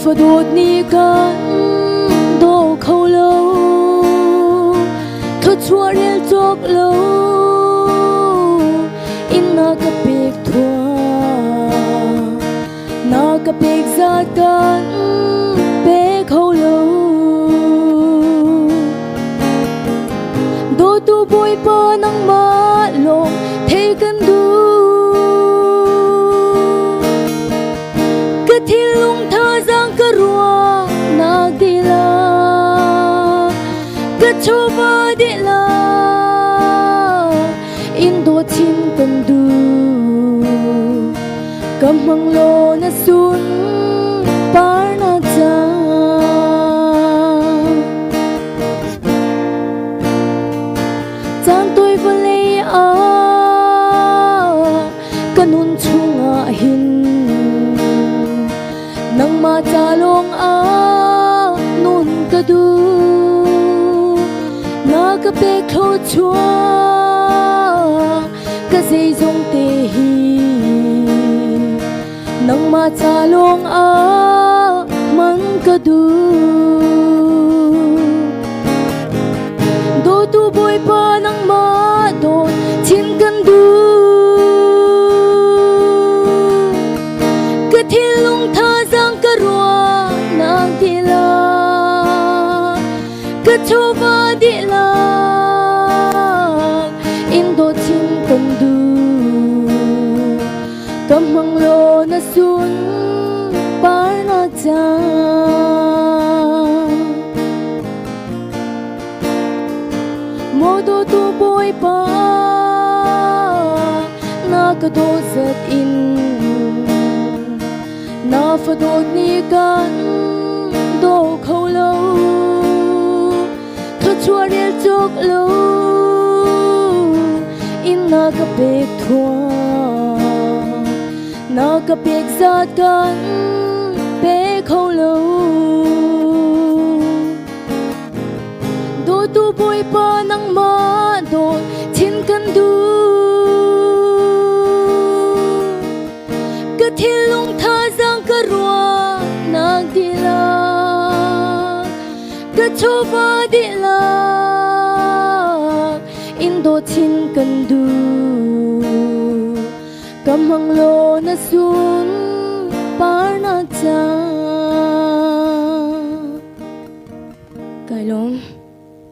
phật đột ni kan do khâu lâu khâu chua riêng chok lâu in na ka pek thua na ka pek za kan pe khâu lâu do tu boy pa nang ma long thấy kan du ka thil lung tha giang ka ruwa na di la ka choba di la in do chin kan du kam hang lo na sun par na cha chan tôi va le a kanun chunga hin nang ma cha long a nun ka du na ka pe kho chua ka sei zong te hi nang ma cha long a man ka du do tu boy pa nang ma do chin kan du ka thil lung tha giang ka ruwa nang di la ka choba di la in do chin kan du kam hang lo na sun par na cha mo do tu boy pa na ka do zat in na phật đột ni kan do khâu lâu khâu chua riêng chok lâu in na ka pek thua na ka pek zat kan pe khâu lâu do tu boy pa nang ma do chin kan du ka thil lung tha giang ka ruwa nang di la ka choba di la in do chin kan du kam hang lo na sun par na cha cài long